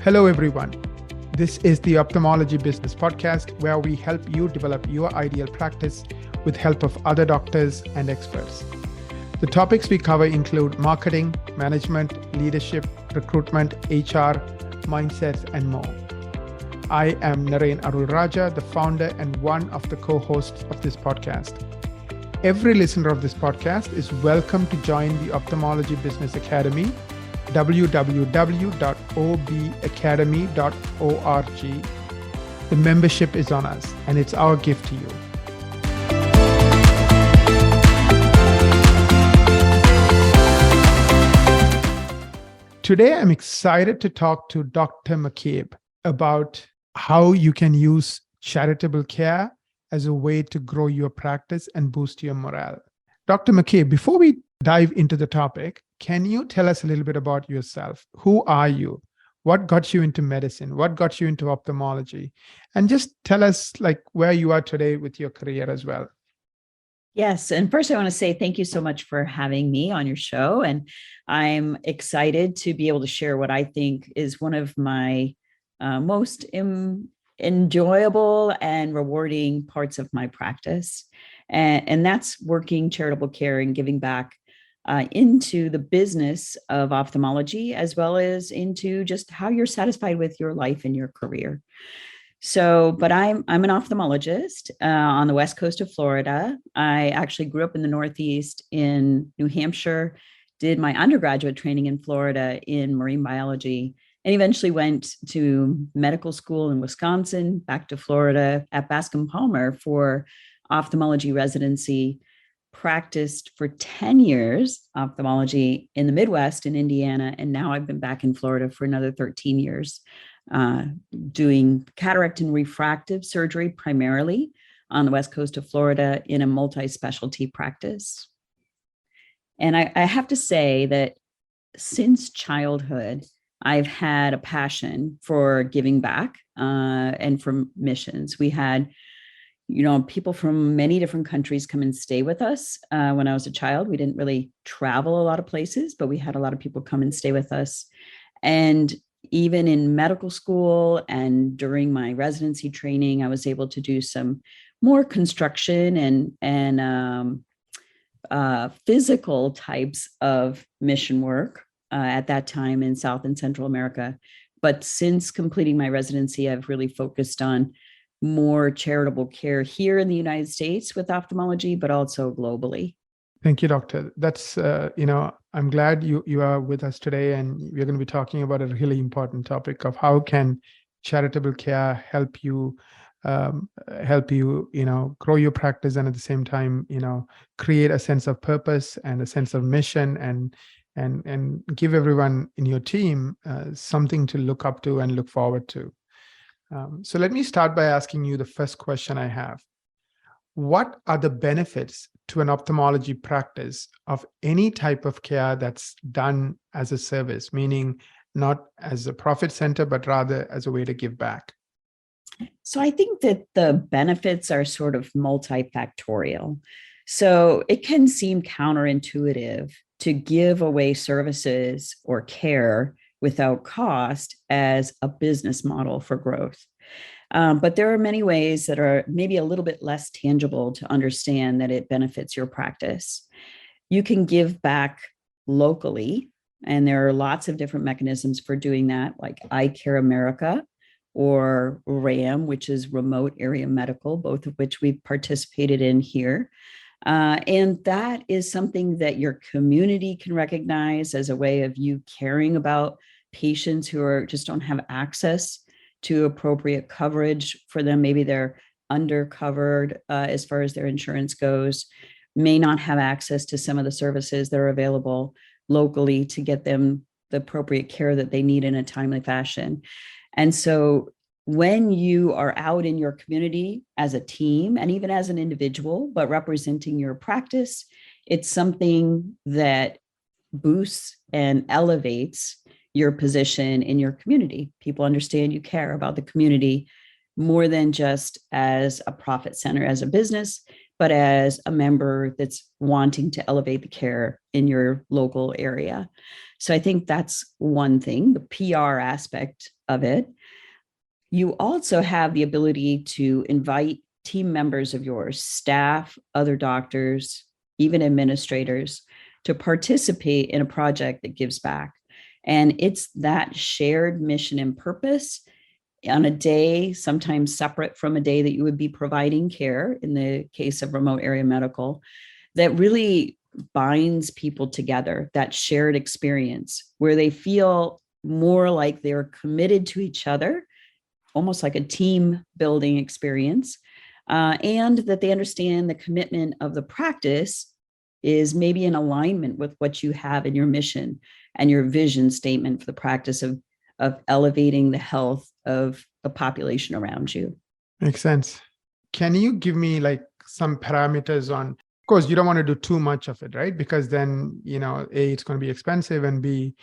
Hello, everyone. This is the Ophthalmology Business Podcast, where we help you develop your ideal practice with help of other doctors and experts. The topics we cover include marketing, management, leadership, recruitment, HR, mindset, and more. I am Naren Arulraja, the founder and one of the co-hosts of this podcast. Every listener of this podcast is welcome to join the Ophthalmology Business Academy, www.obacademy.org. The membership is on us, and it's our gift to you. Today, I'm excited to talk to Dr. McCabe about how you can use charitable care as a way to grow your practice and boost your morale. Dr. McCabe, before we dive into the topic, can you tell us a little bit about yourself? Who are you? What got you into medicine? What got you into ophthalmology? And just tell us where you are today with your career as well. Yes. And first, I want to say thank you so much for having me on your show. And I'm excited to be able to share what I think is one of my most enjoyable and rewarding parts of my practice. And that's working charitable care and giving back into the business of ophthalmology, as well as into just how you're satisfied with your life and your career. But I'm an ophthalmologist on the west coast of Florida. I actually grew up in the Northeast in New Hampshire, did my undergraduate training in Florida in marine biology, and eventually went to medical school in Wisconsin, back to Florida at Bascom Palmer for ophthalmology residency. Practiced for 10 years ophthalmology in the Midwest in Indiana, and now I've been back in Florida for another 13 years doing cataract and refractive surgery primarily on the west coast of Florida in a multi-specialty practice. And I have to say that since childhood, I've had a passion for giving back and for missions. We had people from many different countries come and stay with us. When I was a child, we didn't really travel a lot of places, but we had a lot of people come and stay with us. And even in medical school and during my residency training, I was able to do some more construction and physical types of mission work at that time in South and Central America. But since completing my residency, I've really focused on more charitable care here in the United States with ophthalmology, but also globally. Thank you, Doctor. That's, I'm glad you are with us today, and we're going to be talking about a really important topic of how can charitable care help you, grow your practice, and at the same time, create a sense of purpose and a sense of mission, and give everyone in your team something to look up to and look forward to. So let me start by asking you the first question I have. What are the benefits to an ophthalmology practice of any type of care that's done as a service, meaning not as a profit center, but rather as a way to give back? So I think that the benefits are sort of multifactorial. So it can seem counterintuitive to give away services or care without cost as a business model for growth. But there are many ways that are maybe a little bit less tangible to understand that it benefits your practice. You can give back locally, and there are lots of different mechanisms for doing that, like Eye Care America or RAM, which is Remote Area Medical, both of which we've participated in here. And that is something that your community can recognize as a way of you caring about patients who just don't have access to appropriate coverage for them. Maybe they're undercovered as far as their insurance goes, may not have access to some of the services that are available locally to get them the appropriate care that they need in a timely fashion. And so when you are out in your community as a team and even as an individual, but representing your practice, it's something that boosts and elevates your position in your community. People understand you care about the community more than just as a profit center, as a business, but as a member that's wanting to elevate the care in your local area. So I think that's one thing, the PR aspect of it. You also have the ability to invite team members of yours, staff, other doctors, even administrators, to participate in a project that gives back. And it's that shared mission and purpose on a day, sometimes separate from a day that you would be providing care, in the case of remote area medical, that really binds people together, that shared experience where they feel more like they're committed to each other, almost like a team building experience, and that they understand the commitment of the practice is maybe in alignment with what you have in your mission and your vision statement for the practice of elevating the health of the population around you. Makes sense. Can you give me like some parameters on, of course, you don't want to do too much of it, right? Because then, A, it's going to be expensive, and B,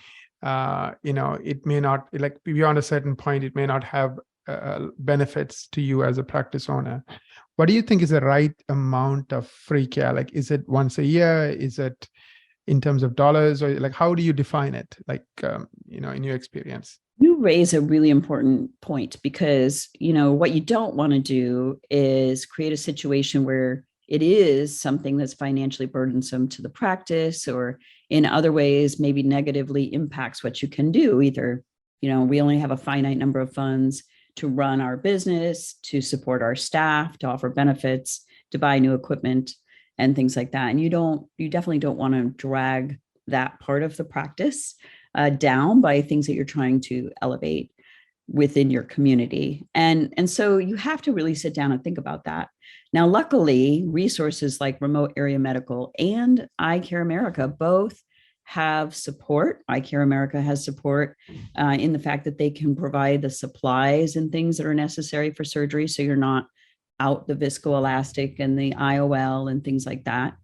it may not, like beyond a certain point, it may not have benefits to you as a practice owner. What do you think is the right amount of free care? Like, is it once a year? Is it in terms of dollars, or like, how do you define it? Like, in your experience? You raise a really important point, because, what you don't want to do is create a situation where it is something that's financially burdensome to the practice, or in other ways, maybe negatively impacts what you can do. Either, we only have a finite number of funds to run our business, to support our staff, to offer benefits, to buy new equipment and things like that. And you definitely don't want to drag that part of the practice down by things that you're trying to elevate within your community. And so you have to really sit down and think about that. Now, luckily, resources like Remote Area Medical and Eye Care America both have support. Eye Care America has support in the fact that they can provide the supplies and things that are necessary for surgery, so you're not out the viscoelastic and the IOL and things like that.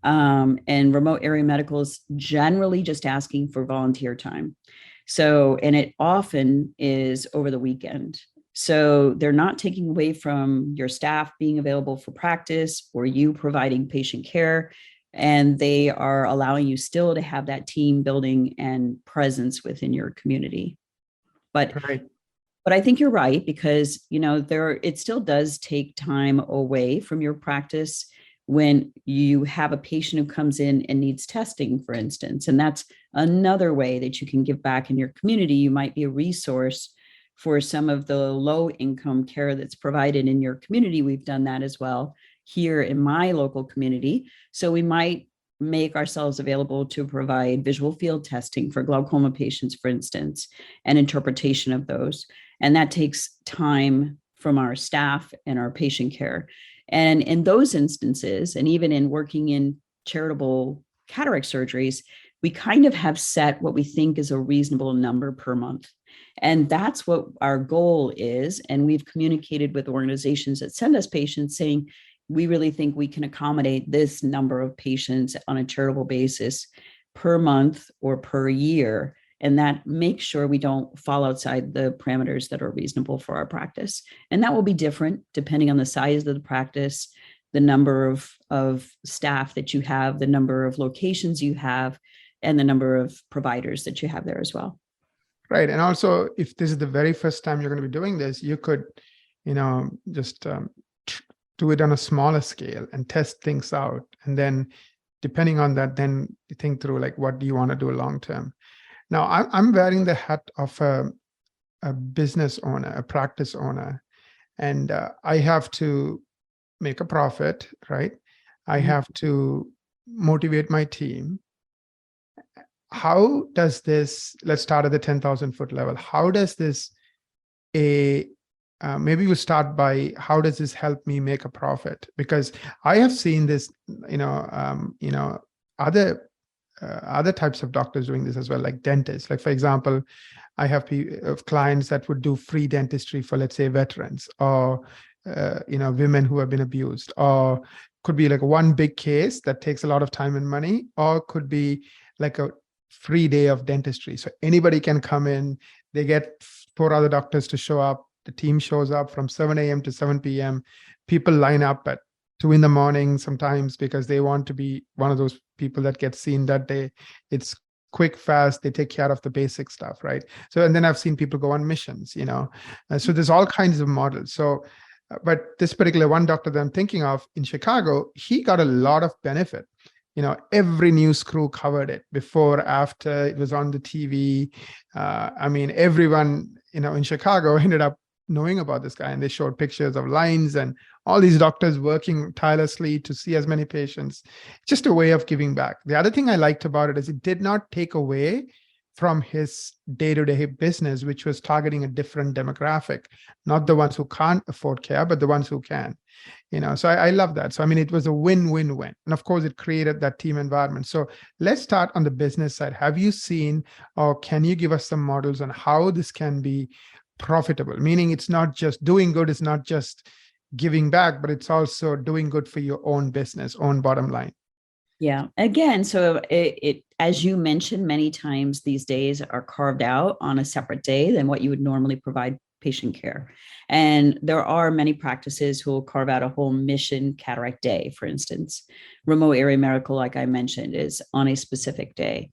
And Remote Area Medical is generally just asking for volunteer time. So, and it often is over the weekend. So they're not taking away from your staff being available for practice or you providing patient care. And they are allowing you still to have that team building and presence within your community. But I think you're right, because, it still does take time away from your practice when you have a patient who comes in and needs testing, for instance. And that's another way that you can give back in your community. You might be a resource for some of the low income care that's provided in your community. We've done that as well here in my local community. So we might make ourselves available to provide visual field testing for glaucoma patients, for instance, and interpretation of those. And that takes time from our staff and our patient care. And in those instances, and even in working in charitable cataract surgeries, we kind of have set what we think is a reasonable number per month. And that's what our goal is. And we've communicated with organizations that send us patients saying, we really think we can accommodate this number of patients on a charitable basis per month or per year. And that makes sure we don't fall outside the parameters that are reasonable for our practice. And that will be different depending on the size of the practice, the number of staff that you have, the number of locations you have, and the number of providers that you have there as well. Right. And also, if this is the very first time you're going to be doing this, you could, just do it on a smaller scale and test things out. And then depending on that, then you think through, like, what do you want to do long term? Now, I'm wearing the hat of a business owner, a practice owner, and I have to make a profit, right? I have to motivate my team. How does this, let's start at the 10,000 foot level. How does this, maybe we'll start by, how does this help me make a profit? Because I have seen this, other types of doctors doing this as well, like dentists. Like, for example, I have clients that would do free dentistry for, let's say, veterans, or women who have been abused, or could be like one big case that takes a lot of time and money, or could be like a free day of dentistry. So anybody can come in, they get 4 other doctors to show up, the team shows up from 7 a.m. to 7 p.m. People line up at 2 in the morning sometimes because they want to be one of those people that gets seen that day. It's quick, fast, they take care of the basic stuff, right? So, and then I've seen people go on missions, so there's all kinds of models. So, but this particular one doctor that I'm thinking of in Chicago, he got a lot of benefit. Every news crew covered it before, after, it was on the TV. I mean, everyone, in Chicago ended up knowing about this guy, and they showed pictures of lines and all these doctors working tirelessly to see as many patients. Just a way of giving back. The other thing I liked about it is it did not take away from his day-to-day business, which was targeting a different demographic, not the ones who can't afford care, but the ones who can. So I love that. So I mean, it was a win-win-win, and of course it created that team environment. So let's start on the business side. Have you seen, or can you give us some models on how this can be profitable? Meaning, it's not just doing good, it's not just giving back, but it's also doing good for your own business, own bottom line. Yeah. Again, so it as you mentioned, many times these days are carved out on a separate day than what you would normally provide patient care. And there are many practices who will carve out a whole mission cataract day, for instance. Remote area medical, like I mentioned, is on a specific day.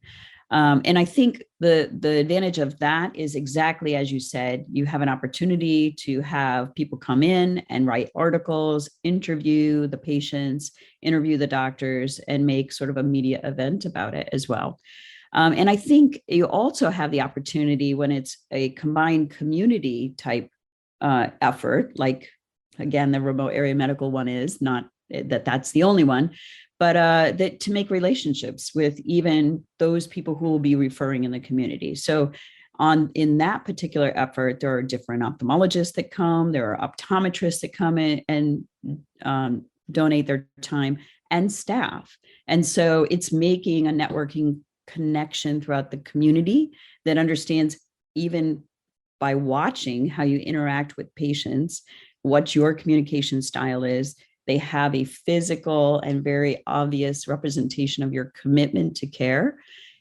And I think the advantage of that is exactly as you said. You have an opportunity to have people come in and write articles, interview the patients, interview the doctors, and make sort of a media event about it as well. And I think you also have the opportunity when it's a combined community type effort, like, again, the remote area medical one is not that's the only one, but that to make relationships with even those people who will be referring in the community. So in that particular effort, there are different ophthalmologists that come, there are optometrists that come in and donate their time, and staff. And so it's making a networking connection throughout the community that understands, even by watching how you interact with patients, what your communication style is. They have a physical and very obvious representation of your commitment to care.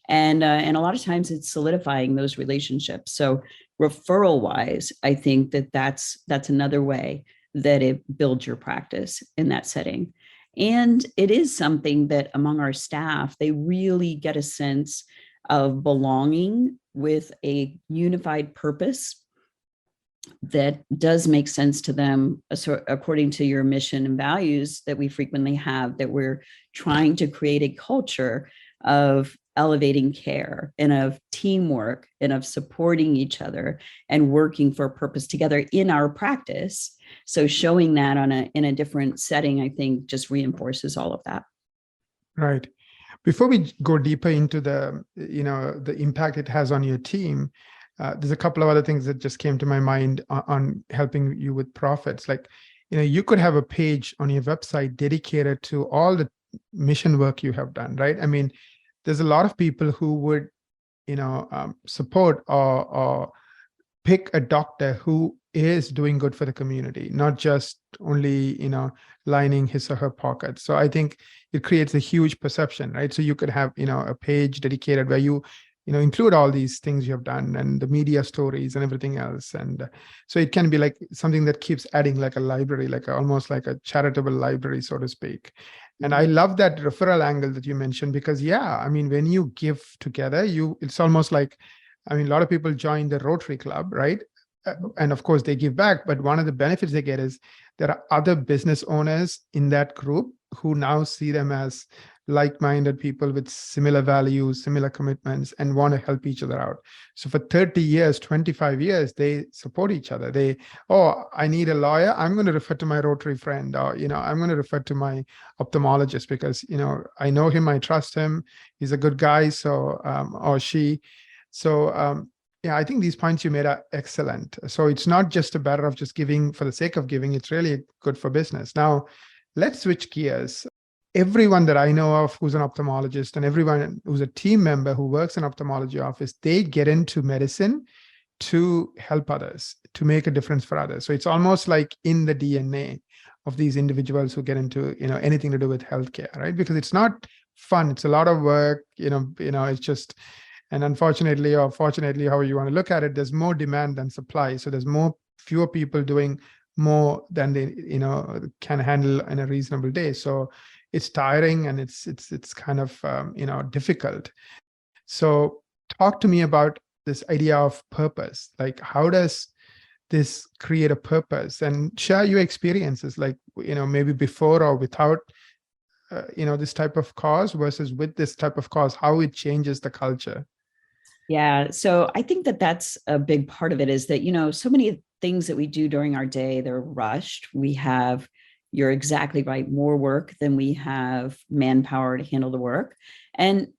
And a lot of times it's solidifying those relationships. So referral wise, I think that's another way that it builds your practice in that setting. And it is something that among our staff, they really get a sense of belonging with a unified purpose that does make sense to them, according to your mission and values that we frequently have, that we're trying to create a culture of elevating care and of teamwork and of supporting each other and working for a purpose together in our practice. So showing that in a different setting, I think, just reinforces all of that. Right. Before we go deeper into the impact it has on your team, there's a couple of other things that just came to my mind on helping you with profits. Like, you could have a page on your website dedicated to all the mission work you have done, right? I mean, there's a lot of people who would, support or pick a doctor who is doing good for the community, not just only, lining his or her pocket. So I think it creates a huge perception, right? So you could have, a page dedicated where you include all these things you have done and the media stories and everything else. And so it can be like something that keeps adding, like a library, almost like a charitable library, so to speak. And I love that referral angle that you mentioned, because I mean, when you give together, it's almost like, I mean, a lot of people join the Rotary Club, right? And of course they give back, but one of the benefits they get is there are other business owners in that group who now see them as like-minded people with similar values, similar commitments, and want to help each other out. So for 30 years, 25 years, they support each other. I need a lawyer, I'm going to refer to my Rotary friend, or, I'm going to refer to my ophthalmologist because, I know him, I trust him, he's a good guy, so, or she. So, I think these points you made are excellent. So it's not just a matter of just giving for the sake of giving, it's really good for business. Now, let's switch gears. Everyone that I know of who's an ophthalmologist and everyone who's a team member who works in ophthalmology office, they get into medicine to help others, to make a difference for others. So it's almost like in the DNA of these individuals who get into, anything to do with healthcare, right? Because it's not fun. It's a lot of work, it's just, and unfortunately, or fortunately, however you want to look at it, there's more demand than supply. So there's fewer people doing more than they can handle in a reasonable day. So it's tiring, and it's kind of difficult. So talk to me about this idea of purpose. Like, how does this create a purpose? And share your experiences, like, maybe before or without this type of cause versus with this type of cause, how it changes the culture. Yeah. So I think that that's a big part of it, is that, so many things that we do during our day, they're rushed. We have, you're exactly right, more work than we have manpower to handle the work. And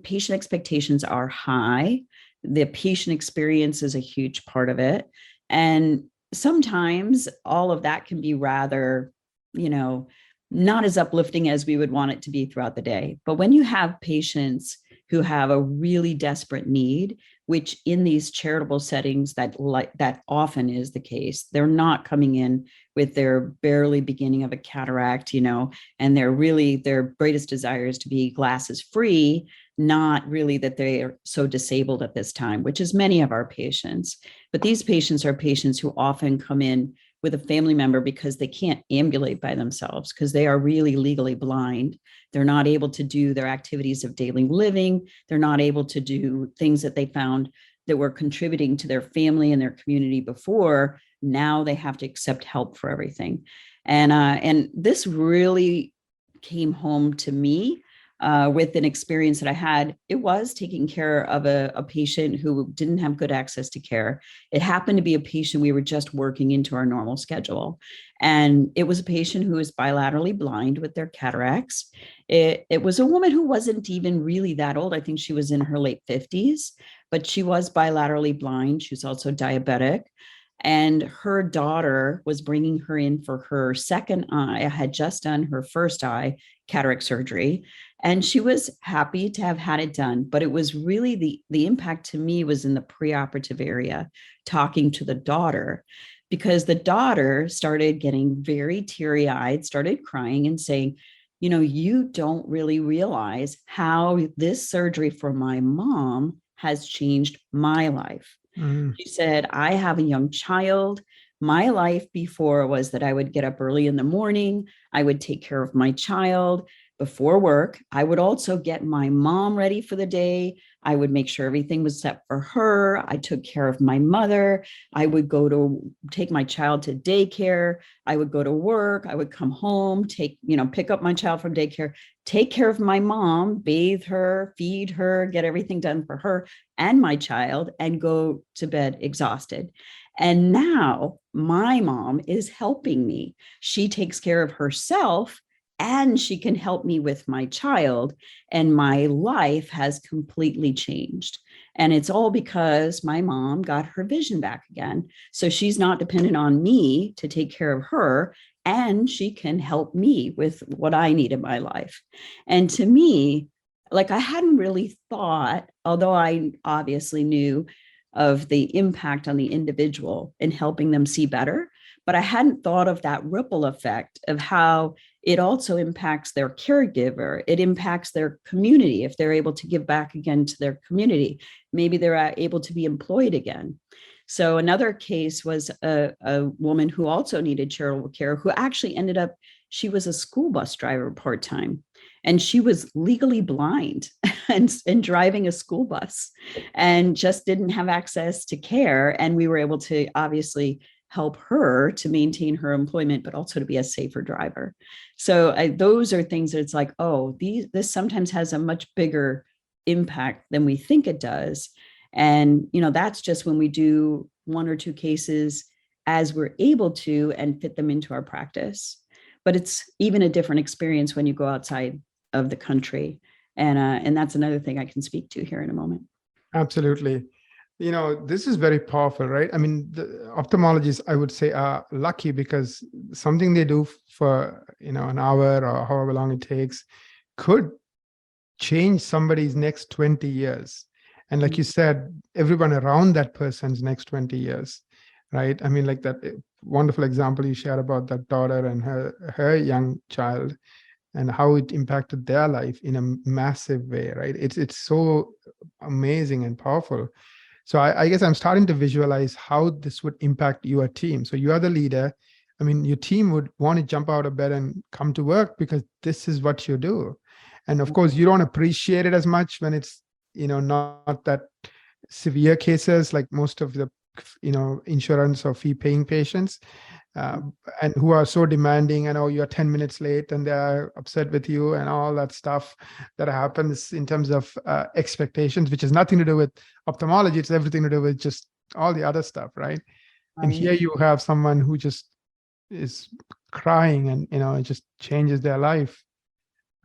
patient expectations are high. The patient experience is a huge part of it. And sometimes all of that can be rather, not as uplifting as we would want it to be throughout the day. But when you have patients who have a really desperate need, which in these charitable settings that often is the case, they're not coming in with their barely beginning of a cataract, and their greatest desire is to be glasses free, not really that they are so disabled at this time, which is many of our patients. But these patients are patients who often come in with a family member because they can't ambulate by themselves, because they are really legally blind. They're not able to do their activities of daily living. They're not able to do things that they found that were contributing to their family and their community before. Now they have to accept help for everything. And this really came home to me with an experience that I had. It was taking care of a patient who didn't have good access to care. It happened to be a patient we were just working into our normal schedule. And it was a patient who was bilaterally blind with their cataracts. It was a woman who wasn't even really that old. I think she was in her late 50s, but she was bilaterally blind. She was also diabetic. And her daughter was bringing her in for her second eye. I had just done her first eye cataract surgery, and she was happy to have had it done. But it was really the impact to me was in the preoperative area, talking to the daughter, because the daughter started getting very teary-eyed, started crying and saying, you don't really realize how this surgery for my mom has changed my life. Mm. She said, I have a young child. My life before was that I would get up early in the morning. I would take care of my child before work. I would also get my mom ready for the day. I would make sure everything was set for her. I took care of my mother. I would go to take my child to daycare. I would go to work. I would come home, pick up my child from daycare, take care of my mom, bathe her, feed her, get everything done for her and my child, and go to bed exhausted. And now my mom is helping me. She takes care of herself and she can help me with my child. And my life has completely changed. And it's all because my mom got her vision back again. So she's not dependent on me to take care of her, and she can help me with what I need in my life. And to me, like, I hadn't really thought, although I obviously knew of the impact on the individual in helping them see better, but I hadn't thought of that ripple effect of how it also impacts their caregiver. It impacts their community. If they're able to give back again to their community, maybe they're able to be employed again. So another case was a woman who also needed charitable care, who actually ended up, she was a school bus driver part-time, and she was legally blind and driving a school bus and just didn't have access to care. And we were able to obviously help her to maintain her employment, but also to be a safer driver. So those are things that it's like, oh, this sometimes has a much bigger impact than we think it does. And, that's just when we do one or two cases as we're able to and fit them into our practice. But it's even a different experience when you go outside of the country. And that's another thing I can speak to here in a moment. Absolutely. This is very powerful, right? I mean, the ophthalmologists, I would say, are lucky because something they do for, an hour or however long it takes could change somebody's next 20 years. And like you said, everyone around that person's next 20 years, right? I mean, like that wonderful example you shared about that daughter and her young child and how it impacted their life in a massive way, right? It's so amazing and powerful. So I guess I'm starting to visualize how this would impact your team. So you are the leader, I mean, your team would want to jump out of bed and come to work because this is what you do. And of course, you don't appreciate it as much when it's, not that severe cases like most of the, insurance or fee paying patients, and who are so demanding, and oh, you're 10 minutes late and they're upset with you and all that stuff that happens in terms of expectations, which has nothing to do with ophthalmology. It's everything to do with just all the other stuff, right? And here Right. you have someone who just is crying, and it just changes their life.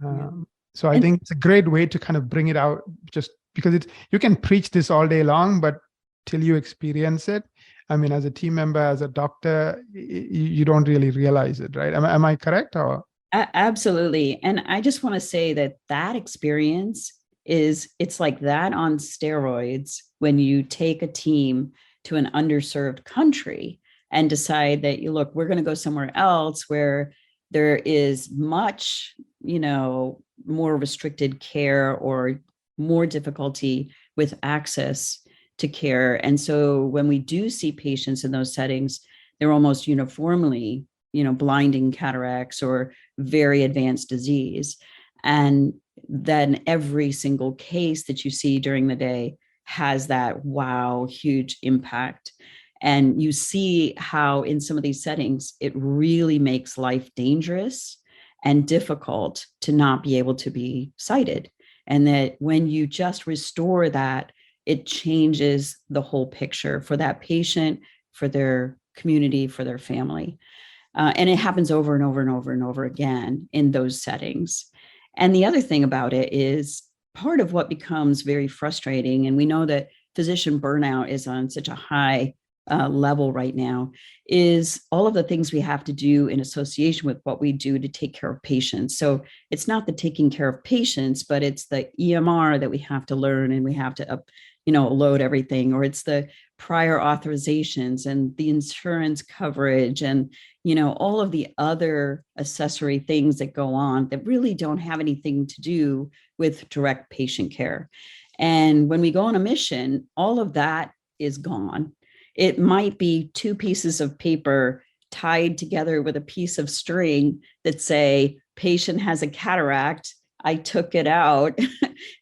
Yeah. So I And think it's a great way to kind of bring it out, just because you can preach this all day long, but till you experience it, I mean, as a team member, as a doctor, you don't really realize it, right? Am I correct? Or absolutely. And I just want to say that that experience it's like that on steroids when you take a team to an underserved country and decide that you look, we're going to go somewhere else where there is much, more restricted care or more difficulty with access to care. And so when we do see patients in those settings, they're almost uniformly, blinding cataracts or very advanced disease. And then every single case that you see during the day has that wow, huge impact. And you see how in some of these settings, it really makes life dangerous and difficult to not be able to be sighted. And that when you just restore that, it changes the whole picture for that patient, for their community, for their family. And it happens over and over and over and over again in those settings. And the other thing about it is part of what becomes very frustrating, and we know that physician burnout is on such a high level right now, is all of the things we have to do in association with what we do to take care of patients. So it's not the taking care of patients, but it's the EMR that we have to learn, and we have to load everything, or it's the prior authorizations and the insurance coverage and all of the other accessory things that go on that really don't have anything to do with direct patient care. And when we go on a mission, all of that is gone. It might be two pieces of paper tied together with a piece of string that say patient has a cataract, I took it out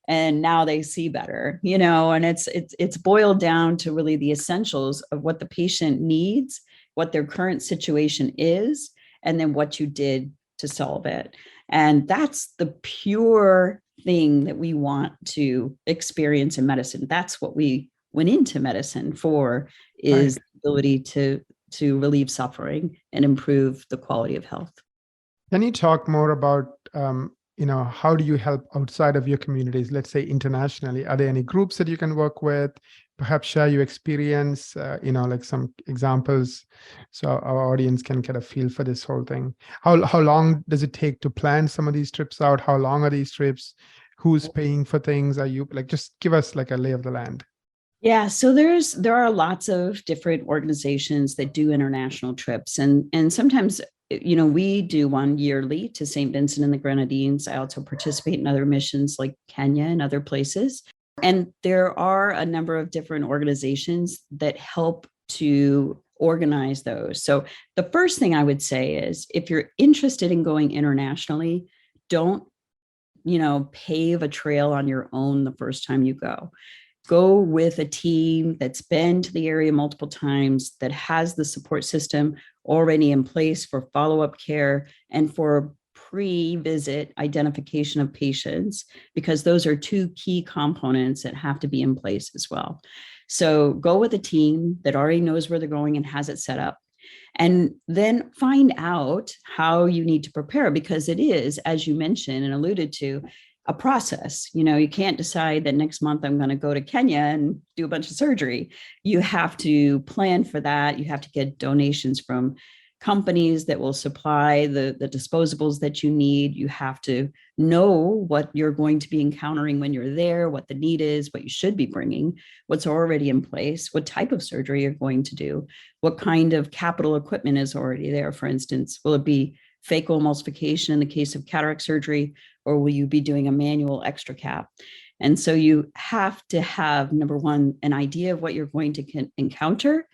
and now they see better, and it's boiled down to really the essentials of what the patient needs, what their current situation is, and then what you did to solve it. And that's the pure thing that we want to experience in medicine. That's what we went into medicine for, is right. the ability to relieve suffering and improve the quality of health. Can you talk more about, how do you help outside of your communities, let's say internationally? Are there any groups that you can work with? Perhaps share your experience, like some examples, so our audience can get a feel for this whole thing. How long does it take to plan some of these trips out? How long are these trips? Who's paying for things? Are you just give us like a lay of the land? Yeah, so there are lots of different organizations that do international trips, and sometimes we do one yearly to St. Vincent and the Grenadines. I also participate in other missions like Kenya and other places. And there are a number of different organizations that help to organize those. So the first thing I would say is, if you're interested in going internationally, don't pave a trail on your own the first time you go with a team that's been to the area multiple times, that has the support system already in place for follow-up care and for pre-visit identification of patients, because those are two key components that have to be in place as well. So go with a team that already knows where they're going and has it set up. And then find out how you need to prepare, because it is, as you mentioned and alluded to, a process. You can't decide that next month I'm going to go to Kenya and do a bunch of surgery. You have to plan for that. You have to get donations from companies that will supply the disposables that you need. You have to know what you're going to be encountering when you're there, what the need is, what you should be bringing, what's already in place, what type of surgery you're going to do, what kind of capital equipment is already there. For instance, will it be phacoemulsification in the case of cataract surgery, or will you be doing a manual extra cap? And so you have to have, number one, an idea of what you're going to encounter,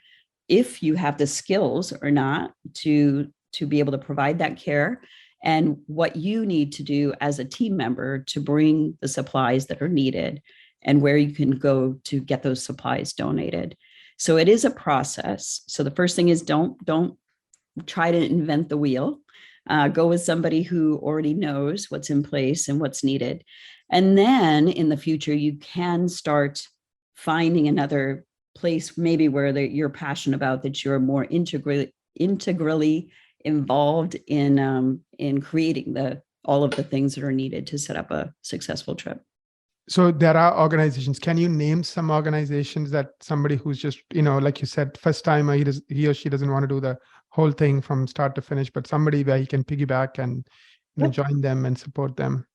if you have the skills or not to be able to provide that care, and what you need to do as a team member to bring the supplies that are needed, and where you can go to get those supplies donated. So it is a process. So the first thing is don't try to invent the wheel. Go with somebody who already knows what's in place and what's needed. And then in the future, you can start finding another place, maybe where you're passionate about, that you're more integrally involved in creating all of the things that are needed to set up a successful trip. So there are organizations. Can you name some organizations that somebody who's just, like you said, first time, he or she doesn't want to do the whole thing from start to finish, but somebody where he can piggyback and join them and support them?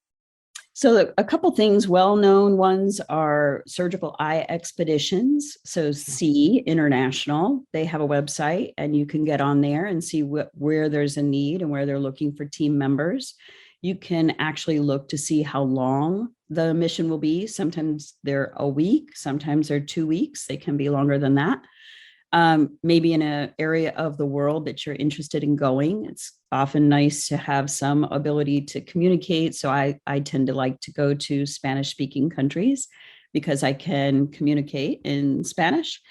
So a couple things, well-known ones are Surgical Eye Expeditions. So C International, they have a website, and you can get on there and see where there's a need and where they're looking for team members. You can actually look to see how long the mission will be. Sometimes they're a week, sometimes they're 2 weeks. They can be longer than that. Maybe in an area of the world that you're interested in going. It's often nice to have some ability to communicate. So I tend to like to go to Spanish speaking countries because I can communicate in Spanish.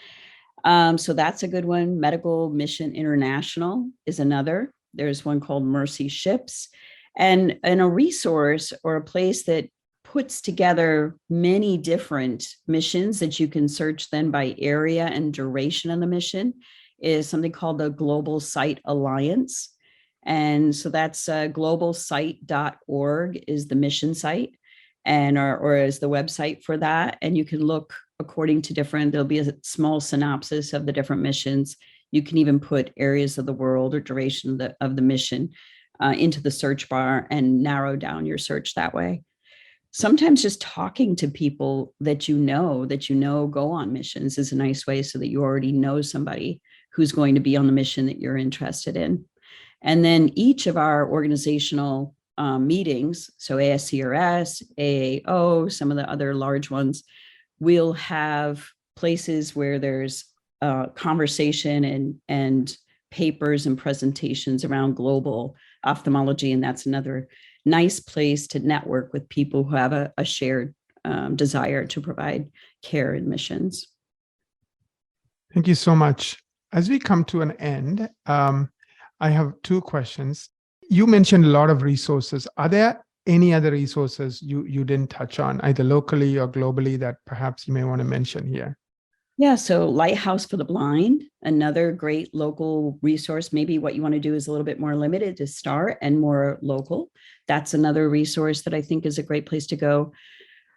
So that's a good one. Medical Mission International is another. There's one called Mercy Ships, and a resource or a place that puts together many different missions that you can search then by area and duration of the mission is something called the Global Site Alliance. And so that's globalsite.org is the mission site, and or is the website for that. And you can look according to there'll be a small synopsis of the different missions. You can even put areas of the world or duration of the mission into the search bar and narrow down your search that way. Sometimes just talking to people that you know go on missions is a nice way, so that you already know somebody who's going to be on the mission that you're interested in. And then each of our organizational meetings, so ASCRS, AAO, some of the other large ones, will have places where there's conversation and papers and presentations around global ophthalmology. And that's another nice place to network with people who have a shared desire to provide care in missions. Thank you so much. As we come to an end, I have 2 questions. You mentioned a lot of resources. Are there any other resources you didn't touch on, either locally or globally, that perhaps you may want to mention here? Yeah, so Lighthouse for the Blind, another great local resource. Maybe what you want to do is a little bit more limited to start and more local. That's another resource that I think is a great place to go.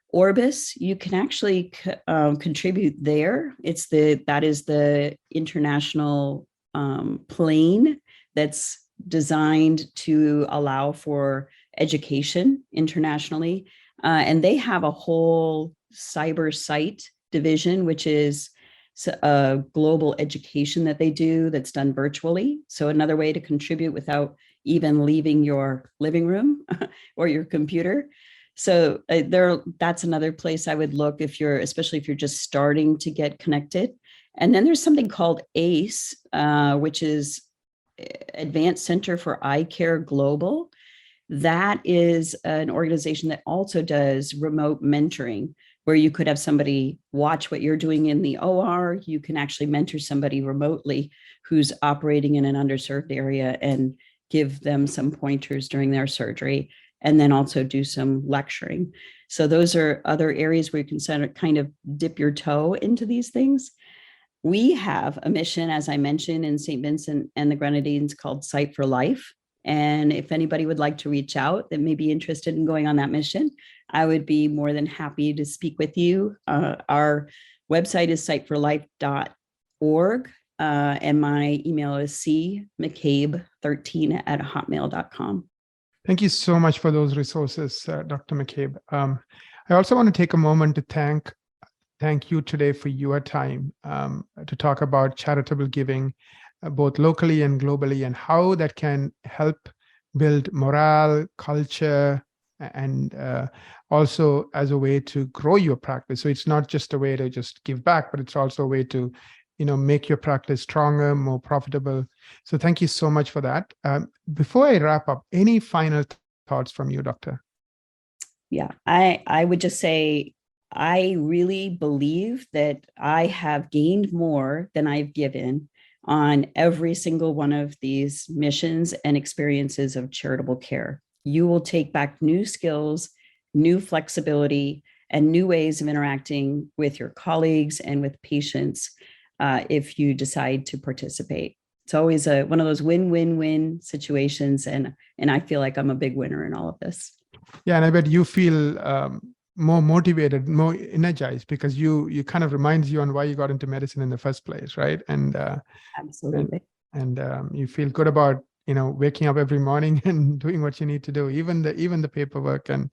Orbis, you can actually contribute there. That is the international plane that's designed to allow for education internationally. And they have a whole cyber site division, which is a global education that they do that's done virtually. So another way to contribute without even leaving your living room or your computer. So that's another place I would look especially if you're just starting to get connected. And then there's something called ACE, which is Advanced Center for Eye Care Global. That is an organization that also does remote mentoring, where you could have somebody watch what you're doing in the OR. You can actually mentor somebody remotely who's operating in an underserved area and give them some pointers during their surgery, and then also do some lecturing. So those are other areas where you can kind of dip your toe into these things. We have a mission, as I mentioned, in St. Vincent and the Grenadines called Sight for Life. And if anybody would like to reach out that may be interested in going on that mission, I would be more than happy to speak with you. Our website is sightforlife.org, and my email is cmccabe13@hotmail.com. Thank you so much for those resources, Dr. McCabe. I also want to take a moment to thank you today for your time to talk about charitable giving, both locally and globally, and how that can help build morale, culture, and also as a way to grow your practice. So it's not just a way to just give back, but it's also a way to make your practice stronger, more profitable. So thank you so much for that. Before I wrap up, any final thoughts from you, Doctor? Yeah, I would just say, I really believe that I have gained more than I've given on every single one of these missions and experiences of charitable care. You will take back new skills, new flexibility, and new ways of interacting with your colleagues and with patients if you decide to participate. It's always one of those win-win-win situations, and I feel like I'm a big winner in all of this. Yeah, and I bet you feel more motivated, more energized, because you kind of reminds you on why you got into medicine in the first place, right? And Absolutely. And you feel good about waking up every morning and doing what you need to do, even the paperwork and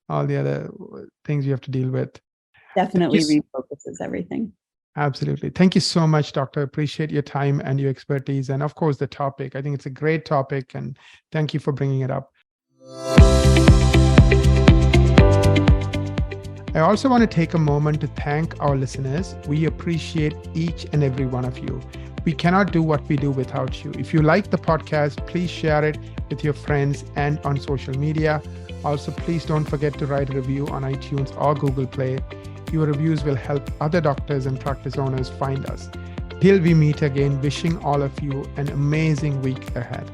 all the other things you have to deal with. Definitely refocuses everything. Absolutely. Thank you so much, Doctor. Appreciate your time and your expertise, and of course the topic. I think it's a great topic, and thank you for bringing it up. I also want to take a moment to thank our listeners. We appreciate each and every one of you. We cannot do what we do without you. If you like the podcast, please share it with your friends and on social media. Also, please don't forget to write a review on iTunes or Google Play. Your reviews will help other doctors and practice owners find us. Till we meet again, wishing all of you an amazing week ahead.